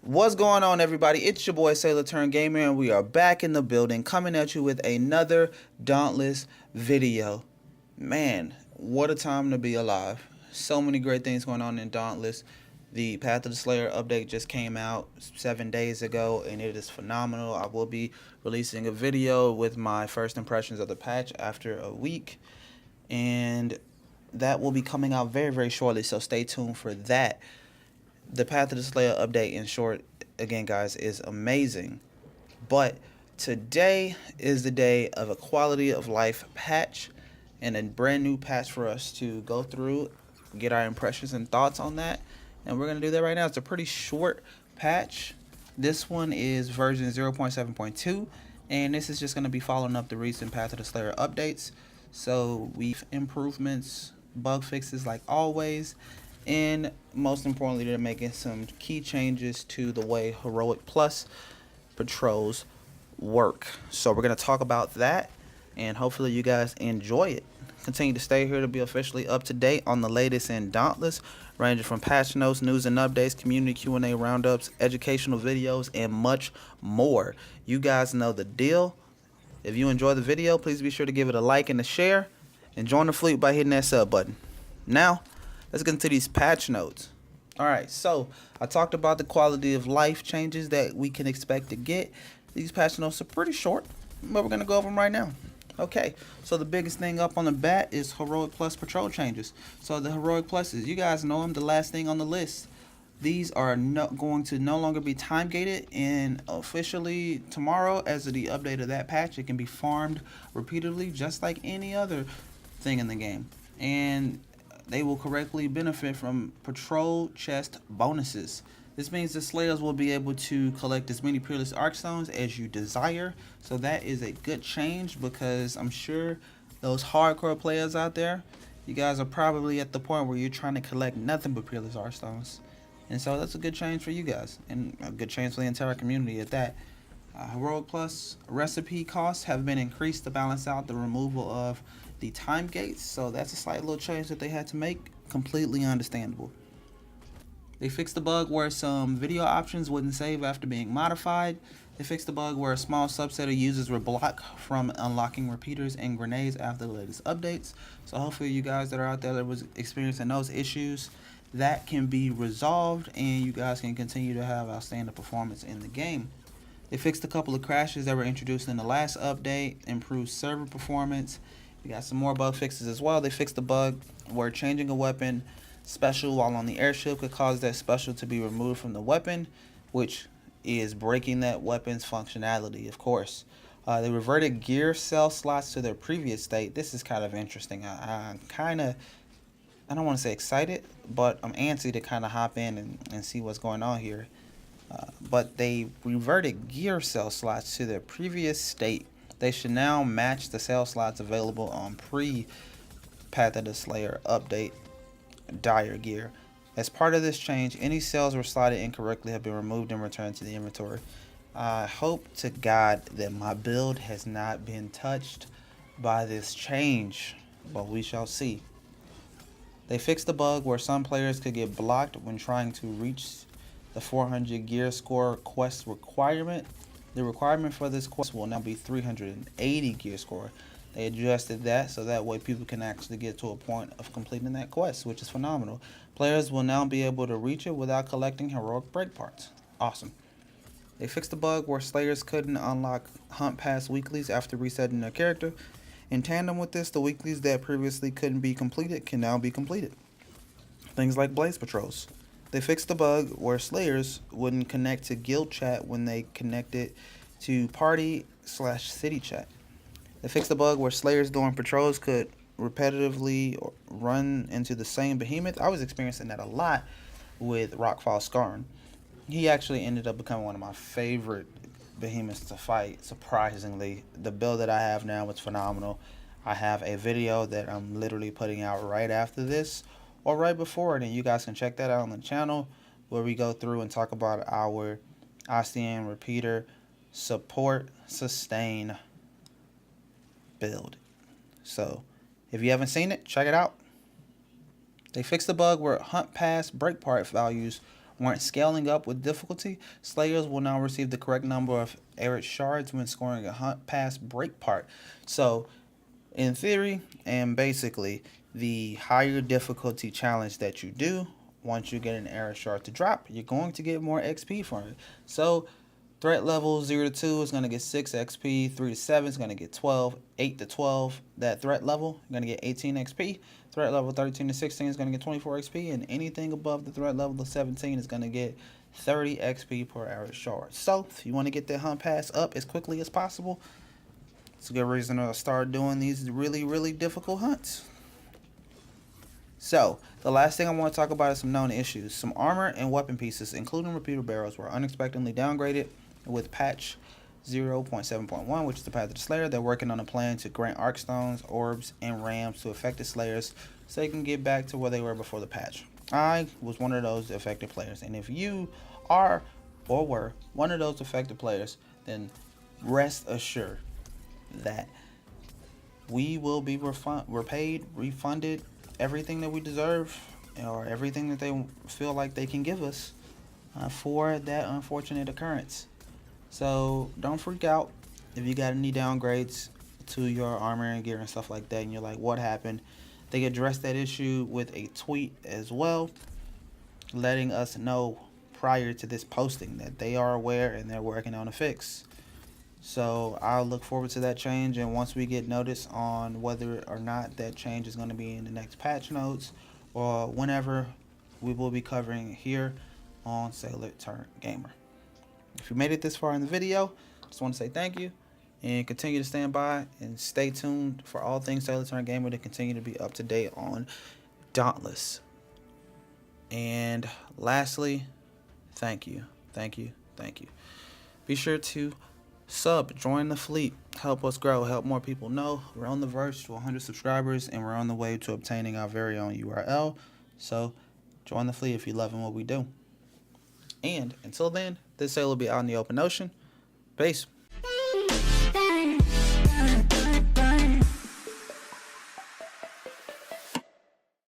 What's going on, everybody? It's your boy Sailor Turn Gamer, and we are back in the building, coming at you with another Dauntless video. Man, what a time to be alive! So many great things going on in Dauntless. The Path of the Slayer update just came out 7 days ago, and it is phenomenal. I will be releasing a video with my first impressions of the patch after a week, and that will be coming out very, very shortly. So stay tuned for that. The Path of the Slayer update, in short, again, guys, is amazing. But today is the day of a quality of life patch and a brand new patch for us to go through, get our impressions and thoughts on that. And we're going to do that right now. It's a pretty short patch. This one is version 0.7.2, and this is just going to be following up the recent Path of the Slayer updates. So we've improvements, bug fixes like always, and most importantly, they're making some key changes to the way Heroic Plus patrols work. So we're going to talk about that, and hopefully you guys enjoy it. Continue to stay here to be officially up to date on the latest in Dauntless, ranging from patch notes, news and updates, community Q&A roundups, educational videos, and much more. You guys know the deal. If you enjoy the video, please be sure to give it a like and a share, and join the fleet by hitting that sub button. Now, let's get into these patch notes. Alright, so I talked about the quality of life changes that we can expect to get. These patch notes are pretty short, but we're going to go over them right now. Okay, so the biggest thing up on the bat is Heroic Plus patrol changes. So the Heroic Pluses, you guys know them, the last thing on the list. These are going to no longer be time gated, and officially tomorrow, as of the update of that patch, it can be farmed repeatedly just like any other thing in the game. And they will correctly benefit from patrol chest bonuses. This means the Slayers will be able to collect as many Peerless Archstones as you desire. So that is a good change, because I'm sure those hardcore players out there, you guys are probably at the point where you're trying to collect nothing but Peerless Archstones. And so that's a good change for you guys, and a good change for the entire community at that. Heroic Plus recipe costs have been increased to balance out the removal of the time gates, so that's a slight little change that they had to make. Completely understandable. They fixed the bug where some video options wouldn't save after being modified. They fixed the bug where a small subset of users were blocked from unlocking repeaters and grenades after the latest updates. So hopefully you guys that are out there that was experiencing those issues, that can be resolved, and you guys can continue to have outstanding performance in the game. They fixed a couple of crashes that were introduced in the last update, improved server performance. You got some more bug fixes as well. They fixed the bug where changing a weapon special while on the airship could cause that special to be removed from the weapon, which is breaking that weapon's functionality, of course. They reverted gear cell slots to their previous state. This is kind of interesting. I don't want to say excited, but I'm antsy to kind of hop in and see what's going on here. But they reverted gear cell slots to their previous state. They should now match the cell slots available on pre-Path of the Slayer update dire gear. As part of this change, any cells were slotted incorrectly have been removed and returned to the inventory. I hope to God that my build has not been touched by this change, but we shall see. They fixed the bug where some players could get blocked when trying to reach the 400 gear score quest requirement. The requirement for this quest will now be 380 gear score. They adjusted that so that way people can actually get to a point of completing that quest, which is phenomenal. Players will now be able to reach it without collecting heroic break parts. Awesome. They fixed the bug where Slayers couldn't unlock Hunt Pass weeklies after resetting their character. In tandem with this, the weeklies that previously couldn't be completed can now be completed. Things like Blaze Patrols. They fixed the bug where Slayers wouldn't connect to guild chat when they connected to party/city chat. They fixed the bug where Slayers during patrols could repetitively run into the same behemoth. I was experiencing that a lot with Rockfall Skarn. He actually ended up becoming one of my favorite behemoths to fight, surprisingly. The build that I have now is phenomenal. I have a video that I'm literally putting out right after this, or right before it, and you guys can check that out on the channel, where we go through and talk about our Ostian repeater support sustain build. So if you haven't seen it, check it out. They fixed the bug where Hunt Pass break part values weren't scaling up with difficulty, Slayers will now receive the correct number of arid shards when scoring a hunt pass break part. So, in theory, and basically, the higher difficulty challenge that you do, once you get an arid shard to drop, you're going to get more XP from it. So, threat level 0 to 2 is going to get 6 XP, 3 to 7 is going to get 12, 8 to 12, that threat level, you're going to get 18 XP. Threat level 13 to 16 is going to get 24 XP, and anything above the threat level of 17 is going to get 30 XP per arid shard. So, if you want to get that hunt pass up as quickly as possible, it's a good reason to start doing these really, really difficult hunts. So, the last thing I want to talk about is some known issues. Some armor and weapon pieces, including repeater barrels, were unexpectedly downgraded with patch 0.7.1, which is the Path of the Slayer. They're working on a plan to grant arc stones, orbs, and rams to affected slayers so they can get back to where they were before the patch. I was one of those affected players, and if you are or were one of those affected players, then rest assured that we will be repaid, refunded, everything that we deserve, or everything that they feel like they can give us for that unfortunate occurrence. So don't freak out if you got any downgrades to your armor and gear and stuff like that, and you're like, what happened? They addressed that issue with a tweet as well, letting us know prior to this posting that they are aware and they're working on a fix. So I'll look forward to that change, and once we get notice on whether or not that change is going to be in the next patch notes or whenever, we will be covering it here on Sailor Turn Gamer. If you made it this far in the video, just want to say thank you and continue to stand by and stay tuned for all things Sailor Turn Gamer to continue to be up to date on Dauntless. And lastly, thank you. Be sure to join the fleet, help us grow, help more people know. We're on the verge to 100 subscribers, and we're on the way to obtaining our very own URL. So join the fleet if you're loving what we do. And until then, this sail will be out in the open ocean. Peace.